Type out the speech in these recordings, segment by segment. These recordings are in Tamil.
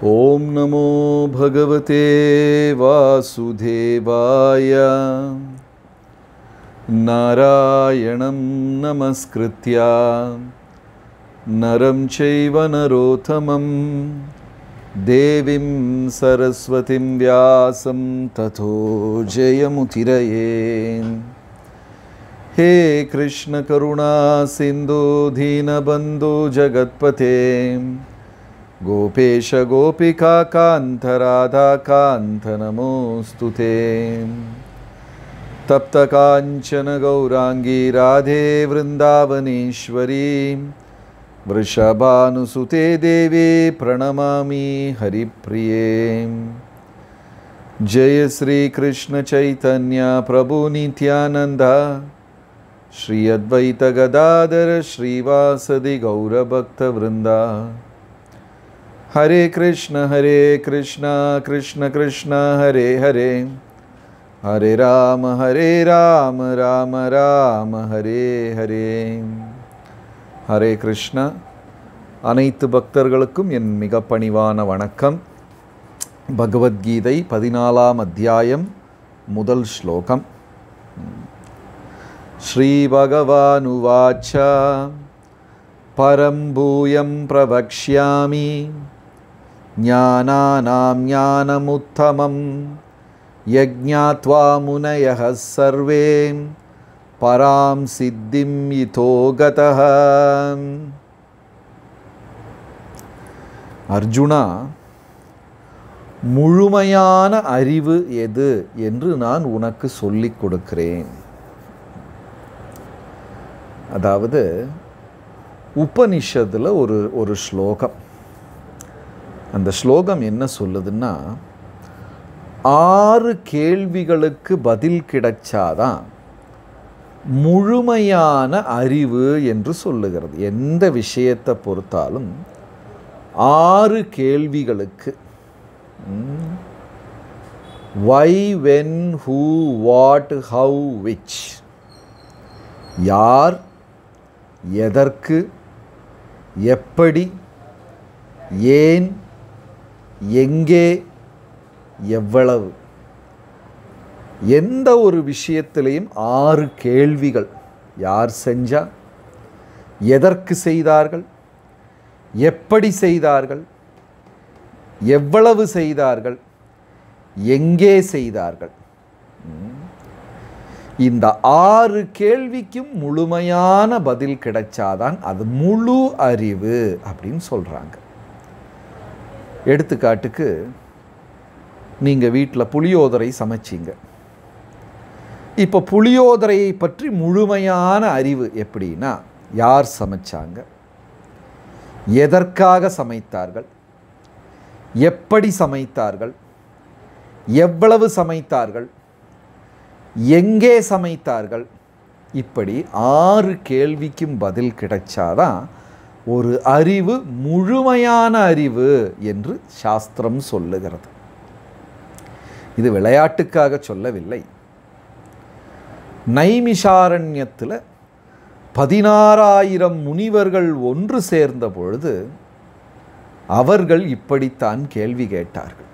ओम नमो भगवते वासुदेवाय नारायणं नमस्कृत्य नरं चैव नरोत्तमं देवीं सरस्वतीं व्यासं ततो जयमुदीरये। हे कृष्ण करुणा सिंधु दीनबंधु जगत्पते गोपेश गोपिका कांत राधा कांत नमोस्तुते। तप्त कांचन गौरांगी राधे वृंदावनेश्वरी वृषभानुसुते देवी प्रणमामि हरिप्रिये। जय श्री कृष्ण चैतन्य प्रभु नित्यानंद श्री अद्वैत गदाधर श्रीवासदि गौरभक्त वृंदा। हरे कृष्ण कृष्ण कृष्ण हरे हरे हरे राम राम राम हरे हरे। हरे कृष्ण அனைத்து பக்தர்களுக்கும் என் மிக பணிவான வணக்கம். பகவத்கீதை 14ஆம் அத்தியாயம் முதல் ஸ்லோகம். ஸ்ரீ பகவானுவாச்ச பரம் பூயம் பிரவக்ஷ்யாமி ஞானானாம் ஞானமுத்தமம் யஜ்ஞாத்வா முனயः சர்வே பராம் சித்திம் இதோ கதः. அர்ஜுனா, முழுமையான அறிவு எது என்று நான் உனக்கு சொல்லிக் கொடுக்கிறேன். அதாவது உபனிஷத்தில் ஒரு ஸ்லோகம். அந்த ஸ்லோகம் என்ன சொல்லுதுன்னா, 6 கேள்விகளுக்கு பதில் கிடைச்சாதான் முழுமையான அறிவு என்று சொல்லுகிறது. எந்த விஷயத்தை பொறுத்தாலும் 6 கேள்விகளுக்கு why, when, who, what, how, which, யார், எதற்கு, எப்படி, ஏன், எங்கே, எவ்வளவு, எந்த ஒரு விஷயத்திலையும் 6 கேள்விகள். யார் செஞ்சா, எதற்கு செய்தார்கள், எப்படி செய்தார்கள், எவ்வளவு செய்தார்கள், எங்கே செய்தார்கள். இந்த 6 கேள்விக்கும் முழுமையான பதில் கிடைச்சாதான் அது முழு அறிவு அப்படின்னு சொல்கிறாங்க. எடுத்துக்காட்டுக்கு, நீங்கள் வீட்டில் புளியோதரை சமைச்சிங்க. இப்போ புளியோதரையை பற்றி முழுமையான அறிவு எப்படின்னா, யார் சமைச்சாங்க, எதற்காக சமைத்தார்கள், எப்படி சமைத்தார்கள், எவ்வளவு சமைத்தார்கள், எங்கே சமைத்தார்கள், இப்படி 6 கேள்விக்கும் பதில் கிடைச்சாதான் ஒரு அறிவு முழுமையான அறிவு என்று சாஸ்திரம் சொல்லுகிறது. இது விளையாட்டுக்காக சொல்லவில்லை. நைமிஷாரண்யத்தில் 16,000 முனிவர்கள் ஒன்று சேர்ந்த பொழுது அவர்கள் இப்படித்தான் கேள்வி கேட்டார்கள்.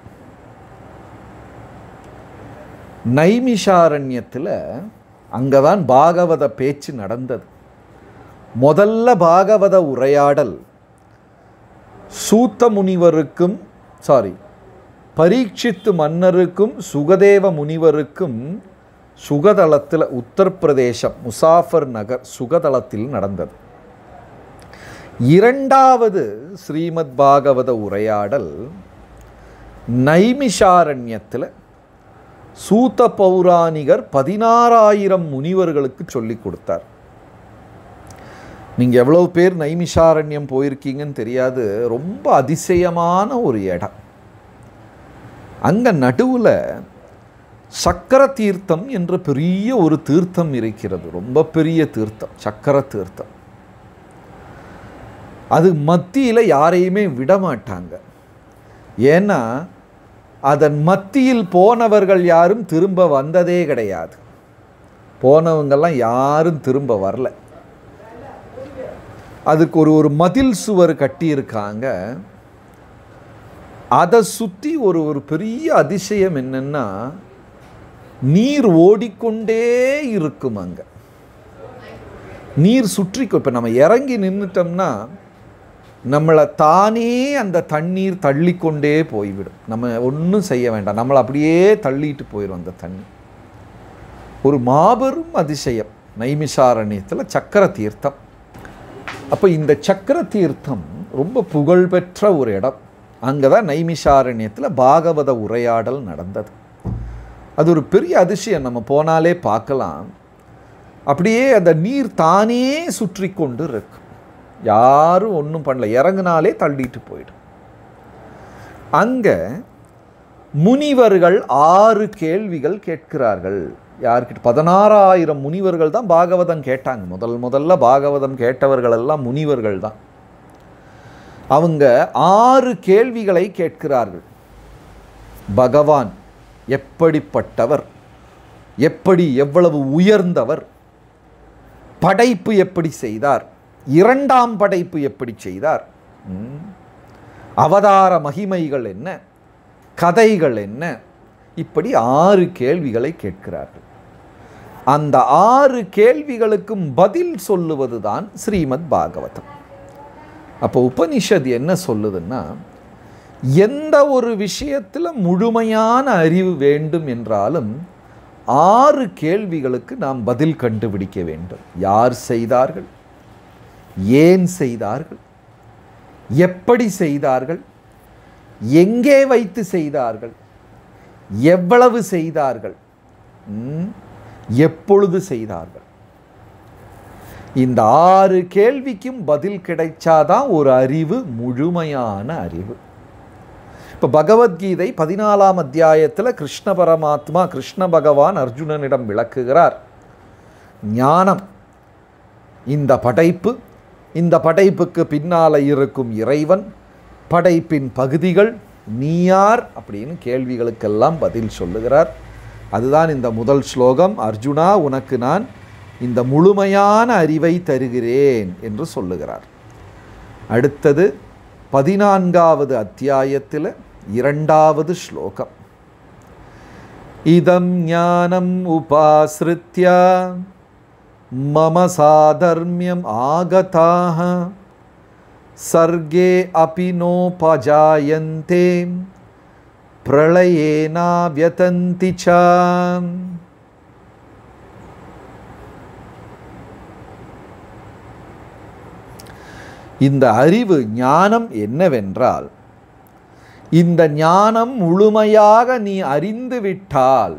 நைமிஷாரண்யத்தில் அங்கதான் பாகவத பேச்சு நடந்தது. முதல்ல பாகவத உரையாடல் சூத்த முனிவருக்கும் பரீட்சித்து மன்னருக்கும் சுகதேவ முனிவருக்கும் சுகதளத்தில், உத்தரப்பிரதேசம் முசாஃபர் நகர் சுகதளத்தில் நடந்தது. 2வது ஸ்ரீமத் பாகவத உரையாடல் நைமிஷாரண்யத்தில் சூத்த பௌராணிகர் 16,000 முனிவர்களுக்கு சொல்லிக் கொடுத்தார். நீங்கள் எவ்வளவு பேர் நைமிஷாரண்யம் போயிருக்கீங்கன்னு தெரியாது. ரொம்ப அதிசயமான ஒரு இடம். அங்கே நடுவில் சக்கர தீர்த்தம் என்ற பெரிய ஒரு தீர்த்தம் இருக்கிறது. ரொம்ப பெரிய தீர்த்தம், சக்கர தீர்த்தம். அது மத்தியில் யாரையுமே விட மாட்டாங்க. ஏன்னா அதன் மத்தியில் போனவர்கள் யாரும் திரும்ப வந்ததே கிடையாது. போனவங்கெல்லாம் யாரும் திரும்ப வரல. அதுக்கு ஒரு மதில் சுவர் கட்டியிருக்காங்க. அதை சுற்றி ஒரு பெரிய அதிசயம் என்னன்னா, நீர் ஓடிக்கொண்டே இருக்கும். அங்கே நீர் சுற்றி, இப்போ நம்ம இறங்கி நின்றுட்டோம்னா நம்மளை தானே அந்த தண்ணீர் தள்ளிக்கொண்டே போய்விடும். நம்ம ஒன்றும் செய்ய வேண்டாம், நம்மளை அப்படியே தள்ளிட்டு போயிடும் அந்த தண்ணி. ஒரு மாபெரும் அதிசயம் நைமிஷாரண்யத்தில் சக்கர தீர்த்தம். அப்போ இந்த சக்கர தீர்த்தம் ரொம்ப புகழ்பெற்ற ஒரு இடம். அங்கே தான் நைமிஷாரண்யத்தில் பாகவத உரையாடல் நடந்தது. அது ஒரு பெரிய அதிசயம், நம்ம போனாலே பார்க்கலாம். அப்படியே அந்த நீர் தானே சுற்றி கொண்டு இருக்கு, யாரும் ஒன்றும் பண்ணல, இறங்குனாலே தள்ளிட்டு போயிடும். அங்கே முனிவர்கள் 6 கேள்விகள் கேட்கிறார்கள். யார்கிட்ட? 16,000 முனிவர்கள் தான் பாகவதம் கேட்டாங்க. முதல்ல பாகவதம் கேட்டவர்கள் எல்லாம் முனிவர்கள் தான். அவங்க 6 கேள்விகளை கேட்கிறார்கள். பகவான் எப்படிப்பட்டவர், எவ்வளவு உயர்ந்தவர், படைப்பு எப்படி செய்தார், 2ஆம் படைப்பு எப்படி செய்தார், அவதார மகிமைகள் என்ன, கதைகள் என்ன, இப்படி 6 கேள்விகளை கேட்கிறார்கள். அந்த 6 கேள்விகளுக்கும் பதில் சொல்லுவது தான் ஸ்ரீமத் பாகவதம். அப்போ உபனிஷத் என்ன சொல்லுதுன்னா, எந்த ஒரு விஷயத்தில் முழுமையான அறிவு வேண்டும் என்றாலும் 6 கேள்விகளுக்கு நாம் பதில் கண்டுபிடிக்க வேண்டும். யார் செய்தார்கள், ஏன் செய்தார்கள், எப்படி செய்தார்கள், எங்கே வைத்து செய்தார்கள், எவ்வளவு செய்தார்கள், எப்பொழுது செய்தார்கள். இந்த 6 கேள்விக்கும் பதில் கிடைச்சாதான் ஒரு அறிவு முழுமையான அறிவு. இப்போ பகவத்கீதை 14ஆம் அத்தியாயத்தில் கிருஷ்ண பரமாத்மா, கிருஷ்ண பகவான் அர்ஜுனனிடம் விளக்குகிறார். ஞானம் இந்த படைப்பு, இந்த படைப்புக்கு பின்னால் இருக்கும் இறைவன், படைப்பின் பகுதிகள், நீ யார் அப்படின்னு கேள்விகளுக்கெல்லாம் பதில் சொல்லுகிறார். அதுதான் இந்த முதல் ஸ்லோகம். அர்ஜுனா, உனக்கு நான் இந்த முழுமையான அறிவை தருகிறேன் என்று சொல்லுகிறார். அடுத்தது 14வது அத்தியாயத்தில் 2வது ஸ்லோகம். இதம் ஞானம் உபாஸ்ருத்ய மம சாதர்மியம் ஆகதாஹ சர்கே அபி நோபஜாயந்தே பிரளயேனா வியதந்தி ச. இந்த அறிவு ஞானம் என்னவென்றால், இந்த ஞானம் முழுமையாக நீ அறிந்து விட்டால்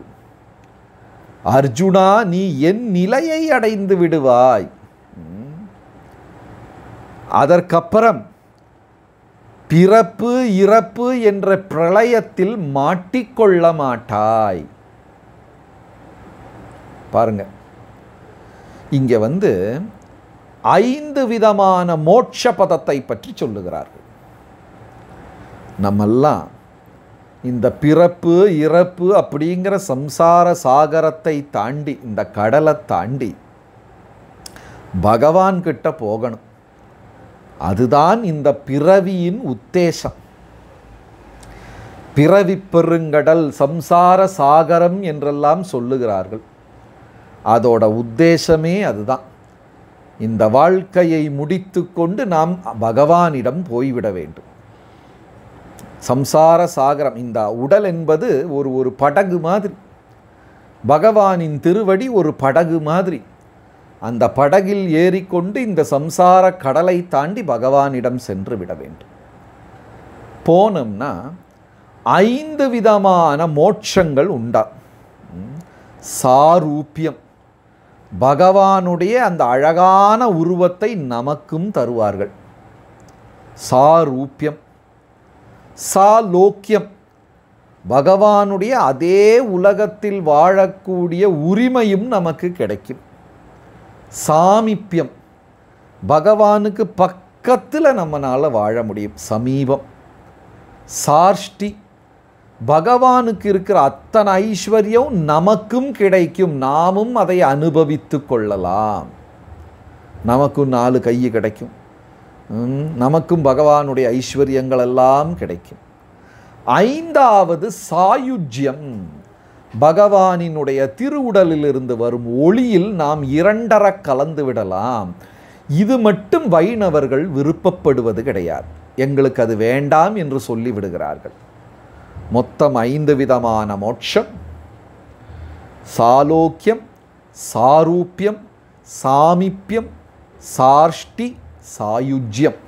அர்ஜுனா, நீ என் நிலையை அடைந்து விடுவாய். அதற்கப்புறம் பிறப்பு இறப்பு என்ற பிரளயத்தில் மாட்டிக்கொள்ள மாட்டாய். பாருங்க, இங்கே 5 விதமான மோட்ச பதத்தை பற்றி சொல்லுகிறார்கள். நம்மெல்லாம் இந்த பிறப்பு இறப்பு அப்படிங்கிற சம்சார சாகரத்தை தாண்டி, இந்த கடலை தாண்டி பகவான் கிட்ட போகணும். அதுதான் இந்த பிறவியின் உத்தேசம். பிறவி பெருங்கடல், சம்சார சாகரம் என்றெல்லாம் சொல்லுகிறார்கள். அதோட உத்தேசமே அதுதான். இந்த வாழ்க்கையை முடித்து கொண்டு நாம் பகவானிடம் போய்விட வேண்டும். சம்சார சாகரம், இந்த உடல் என்பது ஒரு படகு மாதிரி. பகவானின் திருவடி ஒரு படகு மாதிரி. அந்த படகில் ஏறிக்கொண்டு இந்த சம்சார கடலை தாண்டி பகவானிடம் சென்று விட வேண்டும். போனோம்னா 5 விதமான மோட்சங்கள் உண்டா. சாரூபியம், பகவானுடைய அந்த அழகான உருவத்தை நமக்கும் தருவார்கள். சாரூபியம். சாலோக்கியம், பகவானுடைய அதே உலகத்தில் வாழக்கூடிய உரிமையும் நமக்கு கிடைக்கும். சாமீப்பியம், பகவானுக்கு பக்கத்தில் நம்மளால் வாழ முடியும், சமீபம். சார்ஷ்டி, பகவானுக்கு இருக்கிற அத்தனை ஐஸ்வர்யம் நமக்கும் கிடைக்கும், நாமும் அதை அனுபவித்து கொள்ளலாம். நமக்கும் 4 கை கிடைக்கும், நமக்கும் பகவானுடைய ஐஸ்வர்யங்கள் எல்லாம் கிடைக்கும். ஐந்தாவது சாயுஜ்யம். பகவானினுடைய திருவுடலிலிருந்து வரும் ஒளியில் நாம் இரண்டர கலந்து விடலாம். இது மட்டும் வைணவர்கள் விருப்பப்படுவது கிடையாது. எங்களுக்கு அது வேண்டாம் என்று சொல்லி விடுகிறார்கள். மொத்தம் 5 விதமான மோட்சம்: சாலோக்கியம், சாரூபியம், சாமிப்பியம், சார்ஷ்டி, சாயுஜ்யம்.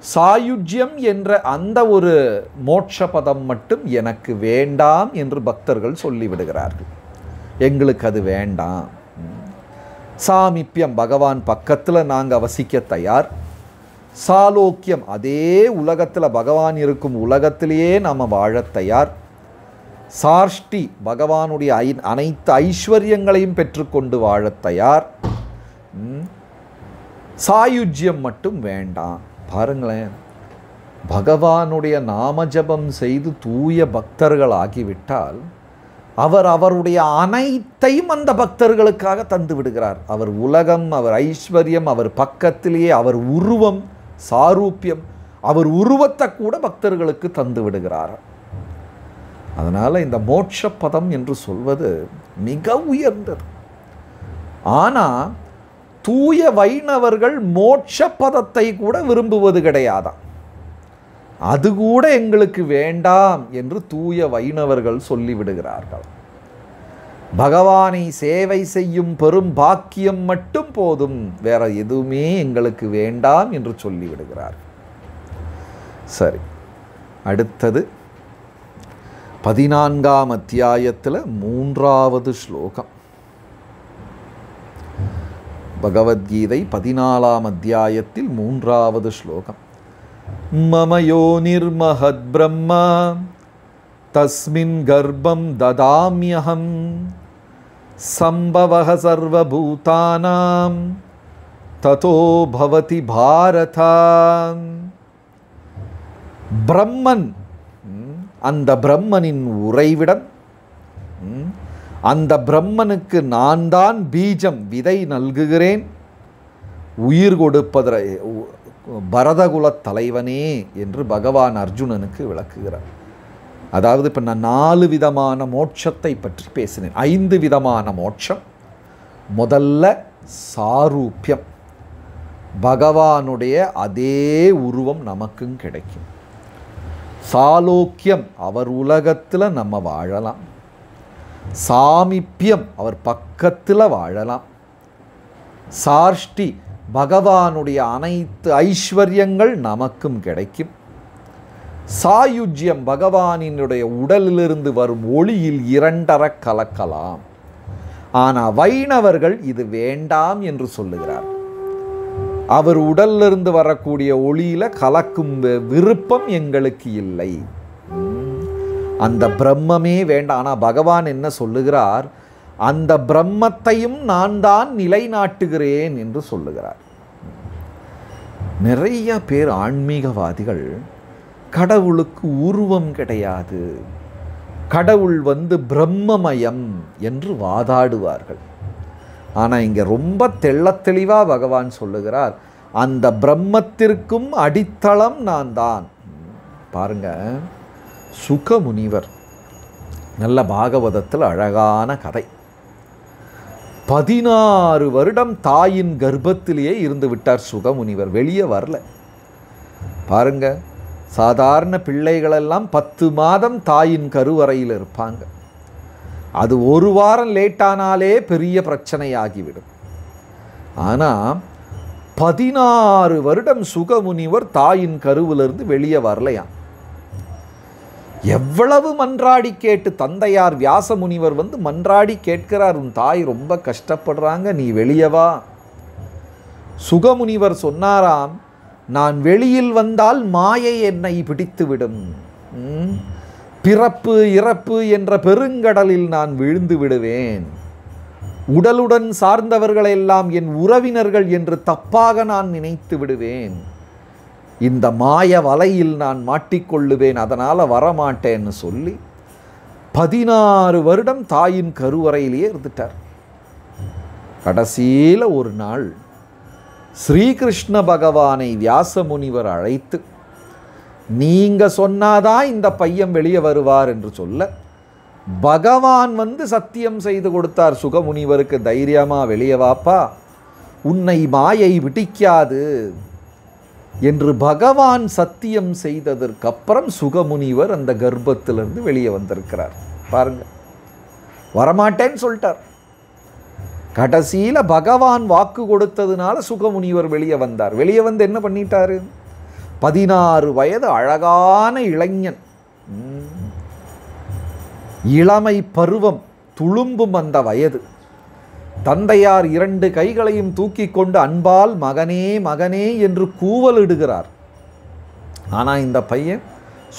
சாயுஜ்யம் என்ற அந்த ஒரு மோட்ச பதம் மட்டும் எனக்கு வேண்டாம் என்று பக்தர்கள் சொல்லிவிடுகிறார்கள். எங்களுக்கு அது வேண்டாம். சாமிப்பியம், பகவான் பக்கத்தில் நாங்கள் வசிக்க தயார். சாலோக்கியம், அதே உலகத்தில் பகவான் இருக்கும் உலகத்திலேயே நாம் வாழ தயார். சார்ஷ்டி, பகவானுடைய அனைத்து ஐஸ்வர்யங்களையும் பெற்றுக்கொண்டு வாழ தயார். சாயுஜ்யம் மட்டும் வேண்டாம். பாருங்களேன், பகவானுடைய நாமஜபம் செய்து தூய பக்தர்கள் ஆகிவிட்டால் அவருடைய அனைத்தையும் அந்த பக்தர்களுக்காக தந்து விடுகிறார். அவர் உலகம், அவர் ஐஸ்வர்யம், அவர் பக்கத்திலேயே அவர் உருவம், சாரூபியம், அவர் உருவத்தை கூட பக்தர்களுக்கு தந்து விடுகிறார். அதனால் இந்த மோட்ச பதம் என்று சொல்வது மிக உயர்ந்தது. ஆனால் தூய வைணவர்கள் மோட்ச பதத்தை கூட விரும்புவது கிடையாதான். அது கூட எங்களுக்கு வேண்டாம் என்று தூய வைணவர்கள் சொல்லிவிடுகிறார்கள். பகவானை சேவை செய்யும் பெரும் பாக்கியம் மட்டும் போதும், வேற எதுவுமே எங்களுக்கு வேண்டாம் என்று சொல்லிவிடுகிறார்கள். சரி, அடுத்தது 14ஆம் அத்தியாயத்தில் 3வது ஸ்லோகம். பகவத்கீதை 14ஆம் அத்தியாயத்தில் 3வது ஸ்லோகம். மம யோனிர்மஹத் பிரம்மா தஸ்மின் கர்ப்பம் ததாம்யஹம் சம்பவஹ சர்வபூதானாம் ததோ பவதி பாரதா. பிரம்மன், அந்த பிரம்மனின் உறைவிடம், அந்த பிரம்மனுக்கு நான் தான் பீஜம், விதை நல்குகிறேன், உயிர் கொடுப்பத பரதகுலத் தலைவனே என்று பகவான் அர்ஜுனனுக்கு விளக்குகிறார். அதாவது இப்போ நான் 4 விதமான மோட்சத்தை பற்றி பேசினேன். 5 விதமான மோட்சம். முதல்ல சாரூபியம், பகவானுடைய அதே உருவம் நமக்கும் கிடைக்கும். சாலோக்கியம், அவர் உலகத்தில் நம்ம வாழலாம். சாமிப்பியம், அவர் பக்கத்தில் வாழலாம். சார்ஷ்டி, பகவானுடைய அனைத்து ஐஸ்வர்யங்கள் நமக்கும் கிடைக்கும். சாயுஜ்யம், பகவானினுடைய உடலிலிருந்து வரும் ஒளியில் இரண்டர கலக்கலாம். ஆனால் வைணவர்கள் இது வேண்டாம் என்று சொல்லுகிறார். அவர் உடலிலிருந்து வரக்கூடிய ஒளியில் கலக்கும் விருப்பம் எங்களுக்கு இல்லை. அந்த பிரம்மமே வேண்டாம். ஆனால் பகவான் என்ன சொல்லுகிறார்? அந்த பிரம்மத்தையும் நான் தான் நிலைநாட்டுகிறேன் என்று சொல்லுகிறார். நிறைய பேர் ஆன்மீகவாதிகள் கடவுளுக்கு உருவம் கிடையாது, கடவுள் பிரம்மமயம் என்று வாதாடுவார்கள். ஆனால் இங்கே ரொம்ப தெள்ளத்தெளிவாக பகவான் சொல்லுகிறார், அந்த பிரம்மத்திற்கும் அடித்தளம் நான் தான். பாருங்க, சுகமுனிவர், நல்ல பாகவதத்தில் அழகான கதை. 16 வருடம் தாயின் கர்ப்பத்திலேயே இருந்து விட்டார் சுகமுனிவர், வெளியே வரல. பாருங்க, சாதாரண பிள்ளைகளெல்லாம் 10 மாதம் தாயின் கருவறையில் இருப்பாங்க. அது 1 வாரம் லேட்டானாலே பெரிய பிரச்சனையாகிவிடும். ஆனால் 16 வருடம் சுகமுனிவர் தாயின் கருவிலிருந்து வெளியே வரலையாம். எவ்வளவு மன்றாடி கேட்டு, தந்தையார் வியாச முனிவர் மன்றாடி கேட்கிறார், உன் தாய் ரொம்ப கஷ்டப்படுறாங்க, நீ வெளியே வா. சுகமுனிவர் சொன்னாராம், நான் வெளியில் வந்தால் மாயை என்னை பிடித்துவிடும், பிறப்பு இறப்பு என்ற பெருங்கடலில் நான் விழுந்து விடுவேன், உடலுடன் சார்ந்தவர்களெல்லாம் என் உறவினர்கள் என்று தப்பாக நான் நினைத்து விடுவேன், இந்த மாய வலையில் நான் மாட்டிக்கொள்ளுவேன், அதனால் வரமாட்டேன்னு சொல்லி 16 வருடம் தாயின் கருவறையிலேயே இருந்துட்டார். கடைசியில் ஒரு நாள் ஸ்ரீகிருஷ்ண பகவானை வியாச முனிவர் அழைத்து, நீங்க சொன்னாதான் இந்த பையன் வெளியே வருவார் என்று சொல்ல, பகவான் வந்து சத்தியம் செய்து கொடுத்தார் சுகமுனிவருக்கு, தைரியமா வெளியே வாப்பா, உன்னை மாயை விட்டிக்காது என்று பகவான் சத்தியம் செய்ததற்கப்புறம் சுகமுனிவர் அந்த கர்ப்பத்திலிருந்து வெளியே வந்திருக்கிறார். பாருங்க, வரமாட்டேன்னு சொல்லிட்டார். கடைசியில் பகவான் வாக்கு கொடுத்ததுனால சுகமுனிவர் வெளியே வந்தார். வெளியே வந்து என்ன பண்ணிட்டாரு? 16 வயது அழகான இளைஞன், இளமை பருவம் துளும்பும் அந்த வயது. தந்தையார் 2 கைகளையும் தூக்கி கொண்டு அன்பால் மகனே மகனே என்று கூவலிடுகிறார். ஆனால் இந்த பையன்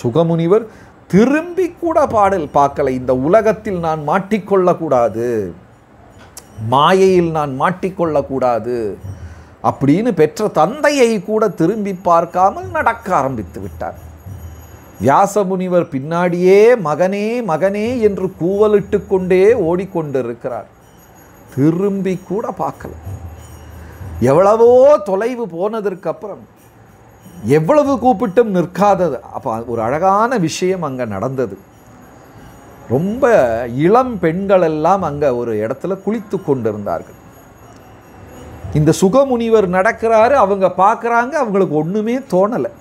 சுகமுனிவர் திரும்பி கூட பாடல் பார்க்கலை. இந்த உலகத்தில் நான் மாட்டிக்கொள்ளக்கூடாது, மாயையில் நான் மாட்டிக்கொள்ளக்கூடாது அப்படின்னு பெற்ற தந்தையை கூட திரும்பி பார்க்காமல் நடக்க ஆரம்பித்து விட்டார். வியாசமுனிவர் பின்னாடியே மகனே மகனே என்று கூவலிட்டு கொண்டே ஓடிக்கொண்டிருக்கிறார். திரும்பி கூட பார்க்கல. எவ்வளவோ தொலைவு போனதற்கு அப்புறம் எவ்வளவு கூப்பிட்டும் நிற்காதது. அப்போ ஒரு அழகான விஷயம் அங்கே நடந்தது. ரொம்ப இளம் பெண்கள் எல்லாம் அங்கே ஒரு இடத்துல குளித்து கொண்டிருந்தார்கள். இந்த சுகமுனிவர் நடக்கிறாரு, அவங்க பார்க்குறாங்க, அவங்களுக்கு ஒன்றுமே தோணலை.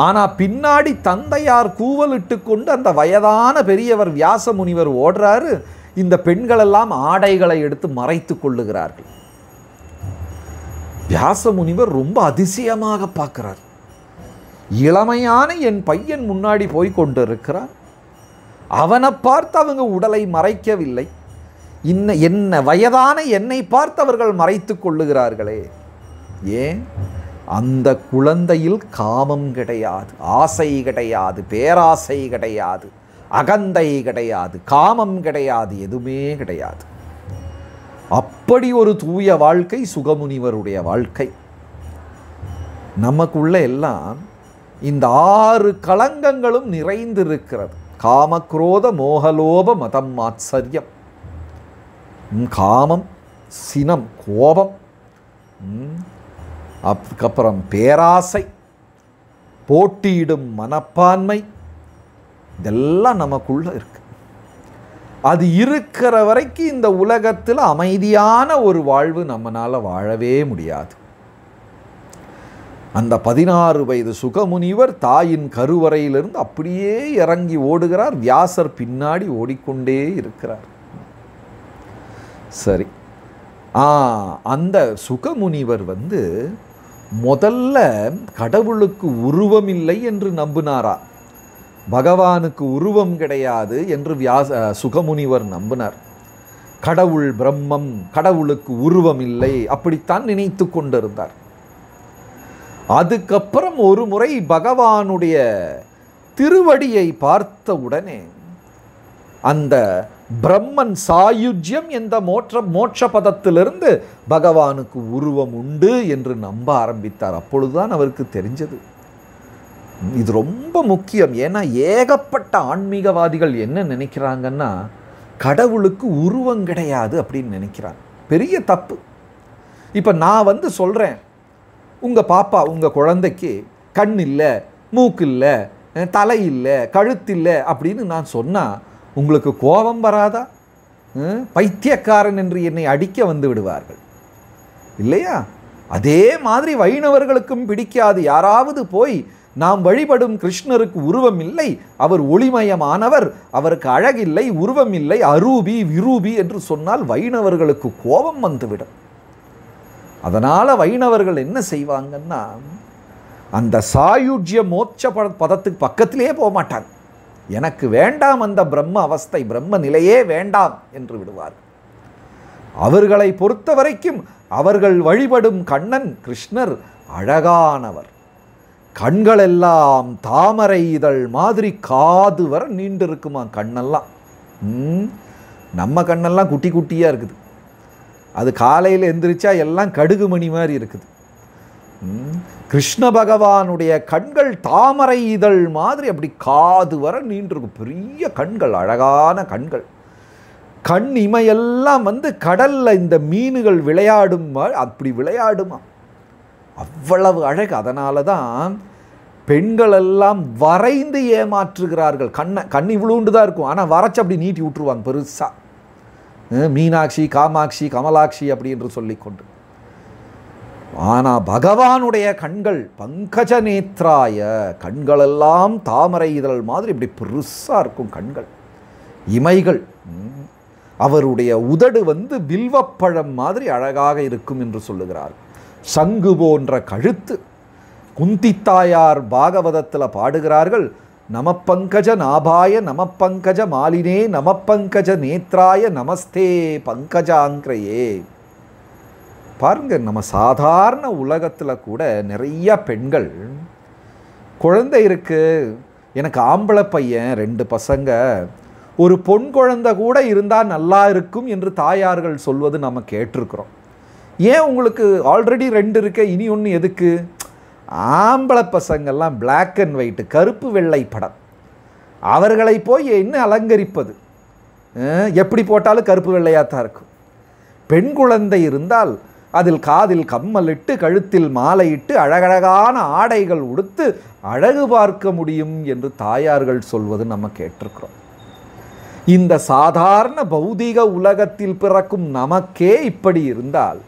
ஆனால் பின்னாடி தந்தையார் கூவலிட்டு கொண்டு அந்த வயதான பெரியவர் வியாச முனிவர் ஓடுறாரு. இந்த பெண்களெல்லாம் ஆடைகளை எடுத்து மறைத்து கொள்ளுகிறார்கள். வியாச முனிவர் ரொம்ப அதிசயமாக பார்க்கிறார். இளமையான என் பையன் முன்னாடி போய் கொண்டிருக்கிறான், அவனை பார்த்து அவங்க உடலை மறைக்கவில்லை, என்ன வயதான என்னை பார்த்து அவர்கள் மறைத்து கொள்ளுகிறார்களே. ஏன்? அந்த குழந்தையில் காமம் கிடையாது, ஆசை கிடையாது, பேராசை கிடையாது, அகந்தை கிடையாது, காமம் கிடையாது, எதுவுமே கிடையாது. அப்படி ஒரு தூய வாழ்க்கை சுகமுனிவருடைய வாழ்க்கை. நமக்குள்ள எல்லாம் இந்த 6 களங்கங்களும் நிறைந்திருக்கிறது. காமக்ரோத மோகலோப மதம் மாத்சரியம். காமம், சினம், கோபம், அதுக்கப்புறம் பேராசை, போட்டியிடும் மனப்பான்மை, இதெல்லாம் நமக்குள்ள இருக்கு. அது இருக்கிற வரைக்கும் இந்த உலகத்தில் அமைதியான ஒரு வாழ்வு நம்மளால் வாழவே முடியாது. அந்த 16 வயது சுகமுனிவர் தாயின் கருவறையிலிருந்து அப்படியே இறங்கி ஓடுகிறார். வியாசர் பின்னாடி ஓடிக்கொண்டே இருக்கிறார். சரி, அந்த சுகமுனிவர் முதல்ல கடவுளுக்கு உருவம் இல்லை என்று நம்பினாரா, பகவானுக்கு உருவம் கிடையாது என்று சுகமுனிவர் நம்பினார். கடவுள் பிரம்மம், கடவுளுக்கு உருவம் இல்லை, அப்படித்தான் நினைத்து கொண்டிருந்தார். அதுக்கப்புறம் ஒரு முறை பகவானுடைய திருவடியை பார்த்த உடனே அந்த பிரம்மன் சாயுஜ்யம் என்ற மோட்ச பதத்திலிருந்து பகவானுக்கு உருவம் உண்டு என்று நம்ப ஆரம்பித்தார். அப்பொழுதுதான் அவருக்கு தெரிஞ்சது. இது ரொம்ப முக்கியம். ஏன்னா ஏகப்பட்ட ஆன்மீகவாதிகள் என்ன நினைக்கிறாங்கன்னா, கடவுளுக்கு உருவம் கிடையாது அப்படின்னு நினைக்கிறாங்க. பெரிய தப்பு. இப்போ நான் சொல்கிறேன், உங்கள் பாப்பா, உங்கள் குழந்தைக்கு கண் இல்லை, மூக்கு இல்லை, தலை இல்லை, கழுத்து இல்லை அப்படின்னு நான் சொன்னால் உங்களுக்கு கோபம் வராதா? பைத்தியக்காரன் என்று என்னை அடிக்க வந்து விடுவார்கள் இல்லையா? அதே மாதிரி வைணவர்களுக்கும் பிடிக்காது. யாராவது போய் நாம் வழிபடும் கிருஷ்ணருக்கு உருவம் இல்லை, அவர் ஒளிமயமானவர், அவருக்கு அழகில்லை, உருவம் இல்லை, அரூபி விரூபி என்று சொன்னால் வைணவர்களுக்கு கோபம் வந்துவிடும். அதனால் வைணவர்கள் என்ன செய்வாங்கன்னா, அந்த சாயுஜ்ய மோட்ச பதத்துக்கு பக்கத்திலே போக மாட்டாங்க. எனக்கு வேண்டாம் அந்த பிரம்ம அவஸ்தை, பிரம்ம நிலையே வேண்டாம் என்று விடுவார். அவர்களை பொறுத்த வரைக்கும் அவர்கள் வழிபடும் கண்ணன் கிருஷ்ணர் அழகானவர். கண்களெல்லாம் தாமரை இதழ் மாதிரி காது வர நீண்டு இருக்குமா கண்ணெல்லாம். நம்ம கண்ணெல்லாம் குட்டி குட்டியாக இருக்குது. அது காலையில் எந்திரிச்சா எல்லாம் கடுகு மணி மாதிரி இருக்குது. கிருஷ்ண பகவானுடைய கண்கள் தாமரை இதழ் மாதிரி அப்படி காது வர நீண்டிருக்கும். பெரிய கண்கள், அழகான கண்கள். கண் இமையெல்லாம் கடல்ல இந்த மீன்கள் விளையாடும் அப்படி விளையாடுமா, அவ்வளவு அழகு. அதனால தான் பெண்கள் எல்லாம் வரைந்து ஏமாற்றுகிறார்கள். கண் இவ்வளோண்டு தான் இருக்கும், ஆனால் வரைச்சு அப்படி நீட்டி விட்டுருவாங்க பெருசாக. மீனாட்சி, காமாட்சி, கமலாட்சி அப்படி என்று சொல்லிக்கொண்டு. ஆனால் பகவானுடைய கண்கள் பங்கஜ நேத்ராய, கண்களெல்லாம் தாமரை இதழ் மாதிரி இப்படி பெருசாக இருக்கும் கண்கள், இமைகள். அவருடைய உதடு வில்வப்பழம் மாதிரி அழகாக இருக்கும் என்று சொல்லுகிறார். சங்கு போன்ற கழுத்து. குந்தித்தாயார் பாகவதத்தில் பாடுகிறார்கள், நமப்பங்கஜ நாபாய நமப்பங்கஜ மாலினே நமப்பங்கஜ நேத்ராய நமஸ்தே பங்கஜாங்கிரையே. பாருங்க, நம்ம சாதாரண உலகத்தில் கூட நிறைய பெண்கள், குழந்தை இருக்கு, எனக்கு ஆம்பளை பையன் 2 பசங்க, ஒரு பொன் குழந்தை கூட இருந்தால் நல்லா இருக்கும் என்று தாயார்கள் சொல்வது நம்ம கேட்டிருக்கிறோம். ஏன் உங்களுக்கு ஆல்ரெடி 2 இருக்க, இனி ஒன்று எதுக்கு? ஆம்பளை பசங்கள்லாம் பிளாக் அண்ட் ஒயிட்டு, கருப்பு வெள்ளை படம், அவர்களை போய் என்ன அலங்கரிப்பது? எப்படி போட்டாலும் கருப்பு வெள்ளையாக தான் இருக்கும். பெண் குழந்தை இருந்தால் அதில் காதில் கம்மல் இட்டு, கழுத்தில் மாலை இட்டு, அழகழகான ஆடைகள் உடுத்து அழகு பார்க்க முடியும் என்று தாயார்கள் சொல்வது நம்ம கேட்டிருக்கிறோம். இந்த சாதாரண பௌதிக உலகத்தில் பிறக்கும் நமக்கே இப்படி இருந்தால்,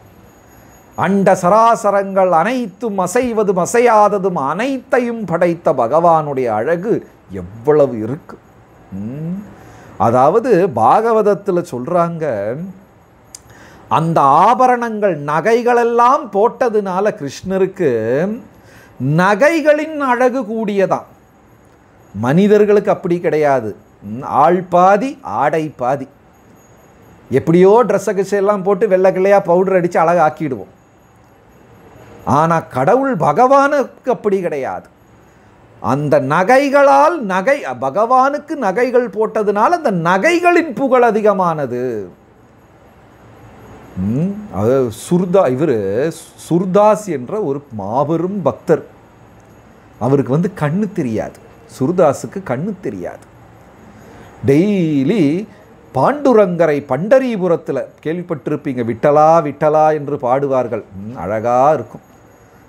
அண்ட சராசரங்கள் அனைத்தும் அசைவதும் அசையாததும் அனைத்தையும் படைத்த பகவானுடைய அழகு எவ்வளவு இருக்கு. அதாவது பாகவதத்தில் சொல்றாங்க, அந்த ஆபரணங்கள் நகைகளெல்லாம் போட்டதுனால கிருஷ்ணருக்கு நகைகளின் அழகு கூடியதான். மனிதர்களுக்கு அப்படி கிடையாது. ஆள் பாதி ஆடை பாதி. எப்படியோ ட்ரெஸ்ஸை எல்லாம் போட்டு வெள்ளை கிள்ளையாக பவுடர் அடித்து அழகாக்கிடுவோம். ஆனால் கடவுள் பகவானுக்கு அப்படி கிடையாது. அந்த நகைகளால் பகவானுக்கு நகைகள் போட்டதுனால அந்த நகைகளின் புகழ் அதிகமானது. இவர் சுர்தாஸ் என்ற ஒரு மாபெரும் பக்தர். அவருக்கு கண்ணு தெரியாது. சுர்தாஸுக்கு கண்ணு தெரியாது. டெய்லி பாண்டுரங்கரை பண்டரிபுரத்தில் கேள்விப்பட்டிருப்பீங்க, விட்டலா விட்டலா என்று பாடுவார்கள், அழகாக இருக்கும்.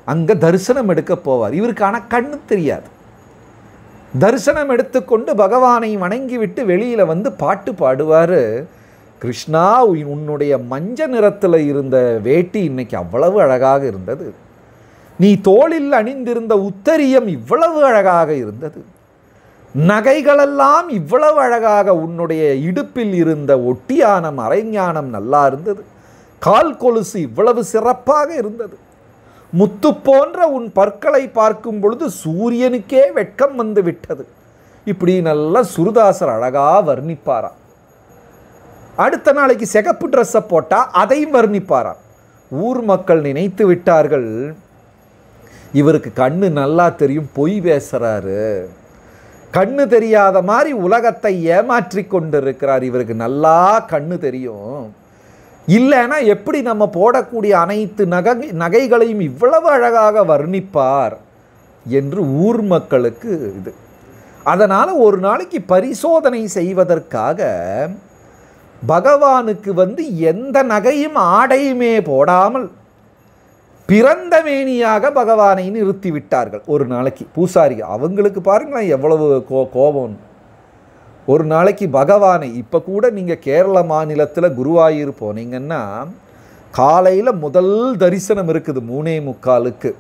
அங்கே தரிசனம் எடுக்க போவார். இவருக்கு ஆனால் கண்ணு தெரியாது. தரிசனம் எடுத்துக்கொண்டு பகவானை வணங்கிவிட்டு வெளியில் பாட்டு பாடுவார். கிருஷ்ணா, உன்னுடைய மஞ்ச நிறத்தில் இருந்த வேட்டி இன்னைக்கு அவ்வளவு அழகாக இருந்தது. நீ தோளில் அணிந்திருந்த உத்தரியம் இவ்வளவு அழகாக இருந்தது. நகைகளெல்லாம் இவ்வளவு அழகாக, உன்னுடைய இடுப்பில் இருந்த ஒட்டியானம் அரைஞானம் நல்லா இருந்தது. கால் கொலுசு இவ்வளவு சிறப்பாக இருந்தது. முத்து போன்ற உன் பற்களை பார்க்கும் பொழுது சூரியனுக்கே வெட்கம் வந்து விட்டது. இப்படி நல்லா சுருதாசர் அழகா வர்ணிப்பாராம். அடுத்த நாளைக்கு சிகப்பு ட்ரெஸ்ஸை போட்டால் அதையும் வர்ணிப்பாராம். ஊர் மக்கள் நினைத்து விட்டார்கள், இவருக்கு கண்ணு நல்லா தெரியும், பொய் பேசுறாரு, கண்ணு தெரியாத மாதிரி உலகத்தை ஏமாற்றி கொண்டிருக்கிறார், இவருக்கு நல்லா கண்ணு தெரியும், இல்லைன்னா எப்படி நம்ம போடக்கூடிய அனைத்து நகைகளையும் இவ்வளவு அழகாக வர்ணிப்பார் என்று ஊர் மக்களுக்கு இது. அதனால் ஒரு நாளைக்கு பரிசோதனை செய்வதற்காக பகவானுக்கு எந்த நகையும் ஆடையுமே போடாமல் பிறந்த மேனியாக பகவானை நிறுத்தி விட்டார்கள். ஒரு நாளைக்கு பூசாரி, அவங்களுக்கு பாருங்களேன் எவ்வளவு கோபம். ஒரு நாளைக்கு பகவானை, இப்போ கூட நீங்கள் கேரள மாநிலத்தில் குருவாயூர் போனீங்கன்னா காலையில் முதல் தரிசனம் இருக்குது 3:45.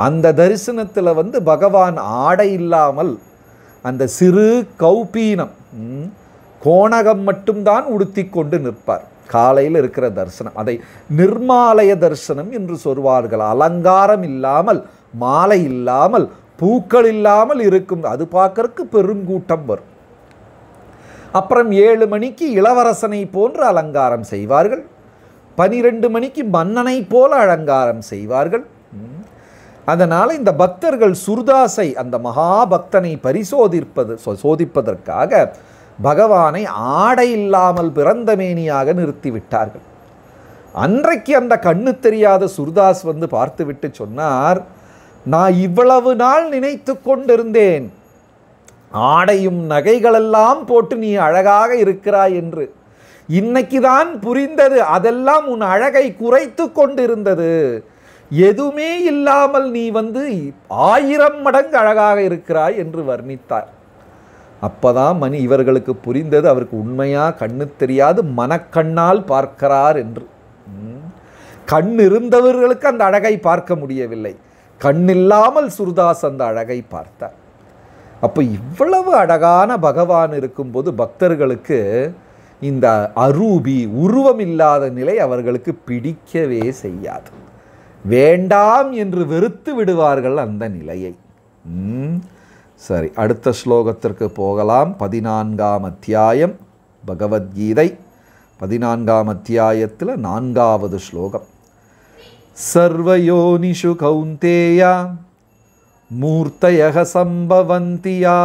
அந்த தரிசனத்தில் பகவான் ஆடை இல்லாமல் அந்த சிறு கௌபீனம் கோணகம் மட்டும்தான் உடுத்தி கொண்டு நிற்பார். காலையில் இருக்கிற தரிசனம் அதை நிர்மாலய தரிசனம் என்று சொல்வார்கள். அலங்காரம் இல்லாமல், மாலை இல்லாமல், பூக்கள் இல்லாமல் இருக்கும். அது பார்க்கறதுக்கு பெருங்கூட்டம் வரும். அப்புறம் 7 மணிக்கு இளவரசனை போன்று அலங்காரம் செய்வார்கள். 12 மணிக்கு மன்னனை போல அலங்காரம் செய்வார்கள். அதனால் இந்த பக்தர்கள் சுர்தாஸை, அந்த மகாபக்தனை சோதிப்பதற்காக பகவானை ஆடை இல்லாமல் பிறந்த மேனியாக நிறுத்திவிட்டார்கள். அன்றைக்கு அந்த கண்ணு தெரியாத சுர்தாஸ் பார்த்துவிட்டு சொன்னார், நான் இவ்வளவு நாள் நினைத்து கொண்டிருந்தேன் ஆடையும் நகைகளெல்லாம் போட்டு நீ அழகாக இருக்கிறாய் என்று. இன்னைக்கு தான் புரிந்தது, அதெல்லாம் உன் அழகை குறைத்து கொண்டிருந்தது. எதுவுமே இல்லாமல் நீ 1000 மடங்கு அழகாக இருக்கிறாய் என்று வர்ணித்தார். அப்பதான் இவர்களுக்கு புரிந்தது, அவருக்கு உண்மையா கண்ணு தெரியாது, மனக்கண்ணால் பார்க்கிறார் என்று. கண் இருந்தவர்களுக்கு அந்த அழகை பார்க்க முடியவில்லை, கண்ணில்லாமல் சூர்தாஸ் அந்த அழகை பார்த்தார். அப்போ இவ்வளவு அழகான பகவான் இருக்கும்போது பக்தர்களுக்கு இந்த அரூபி உருவம் இல்லாத நிலை அவர்களுக்கு பிடிக்கவே செய்யாது. வேண்டாம் என்று வெறுத்து விடுவார்கள் அந்த நிலையை. சரி, அடுத்த ஸ்லோகத்திற்கு போகலாம். 14ஆம் அத்தியாயம் பகவத்கீதை, 14ஆம் அத்தியாயத்தில் 4வது ஸ்லோகம். சர்வயோனிஷு கௌந்தேயா மூர்த்தயக சம்பவந்தியா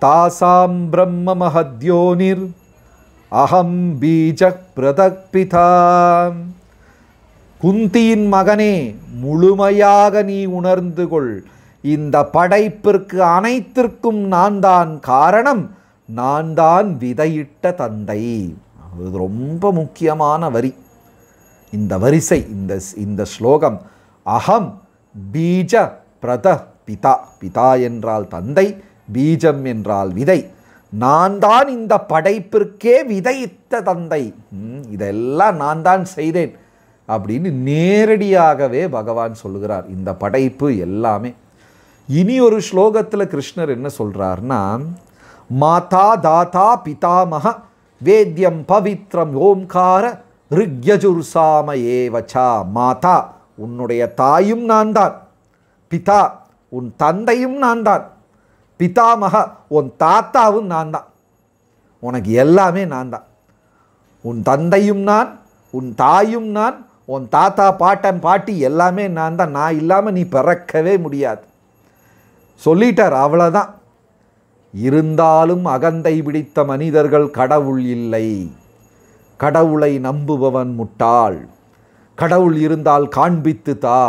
தாசாம் பிரம்ம மஹத்யோனிர் அகம் பீஜ பிரதக்பிதா. குந்தியின் மகனே, முழுமையாக நீ உணர்ந்து கொள், இந்த படைப்பிற்கு அனைத்திற்கும் நான் தான் காரணம், நான் தான் விதையிட்ட தந்தை. அது ரொம்ப முக்கியமான வரி. இந்த வரிசை, இந்த ஸ்லோகம், அகம் பீஜ பிரத பிதா. பிதா என்றால் தந்தை, பீஜம் என்றால் விதை. நான் தான் இந்த படைப்பிற்கே விதையிட்ட தந்தை, இதெல்லாம் நான் தான் செய்தேன் அப்படின்னு நேரடியாகவே பகவான் சொல்லுகிறார். இந்த படைப்பு எல்லாமே. இனி ஒரு ஸ்லோகத்தில் கிருஷ்ணர் என்ன சொல்றார்னா, மாதா தாத்தா பிதாமக வேத்யம் பவித்ரம் ஓம்கார ரிக்யஜுர்சாம ஏவச்சா. மாதா, உன்னுடைய தாயும் நான் தான். பிதா, உன் தந்தையும் நான் தான். பிதாமக, உன் தாத்தாவும் நான் தான். உனக்கு எல்லாமே நான் தான். உன் தந்தையும் நான், உன் தாயும் நான், உன் தாத்தா பாட்டன் பாட்டி எல்லாமே நான் தான். நான் இல்லாமல் நீ பிறக்கவே முடியாது சொல்லிட்டார். அவ்வளோதான். இருந்தாலும் அகந்தை பிடித்த மனிதர்கள் கடவுள் இல்லை, கடவுளை நம்புபவன் முட்டாள், கடவுள் இருந்தால் காண்பித்து தா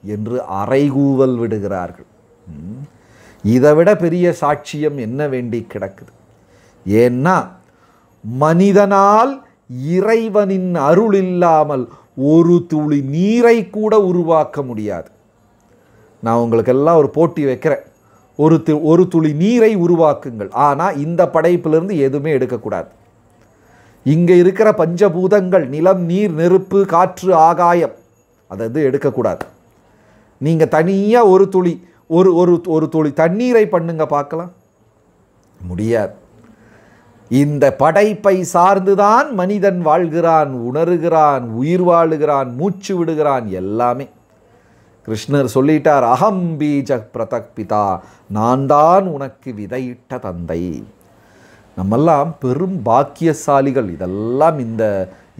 என்று அறைகூவல் விடுகிறார்கள். இதை விட பெரிய சாட்சியம் என்ன வேண்டி கிடக்குது? ஏன்னா மனிதனால் இறைவனின் அருள் இல்லாமல் ஒரு துளி நீரை கூட உருவாக்க முடியாது. நான் உங்களுக்கெல்லாம் ஒரு போட்டி வைக்கிறேன், ஒரு துளி நீரை உருவாக்குங்கள். ஆனால் இந்த படைப்பிலிருந்து எதுவுமே எடுக்கக்கூடாது. இங்கே இருக்கிற பஞ்சபூதங்கள், நிலம், நீர், நெருப்பு, காற்று, ஆகாயம், அதை எடுக்கக்கூடாது. நீங்கள் தனியாக ஒரு துளி தண்ணீரை பண்ணுங்க பார்க்கலாம், முடியாது. இந்த படைப்பை சார்ந்துதான் மனிதன் வாழ்கிறான், உணர்கிறான், உயிர் வாழுகிறான், மூச்சு விடுகிறான், எல்லாமே. கிருஷ்ணர் சொல்லிட்டார், அகம் பீஜ பிரதக் பிதா, நான் தான் உனக்கு விதையிட்ட தந்தை. நம்மெல்லாம் பெரும் பாக்கியசாலிகள். இதெல்லாம்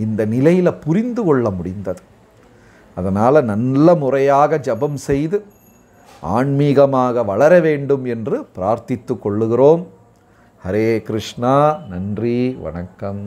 இந்த நிலையில் புரிந்து கொள்ள முடிந்தது. அதனால் நல்ல முறையாக ஜபம் செய்து ஆன்மீகமாக வளர வேண்டும் என்று பிரார்த்தித்து கொள்ளுகிறோம். ஹரே கிருஷ்ணா. நன்றி, வணக்கம்.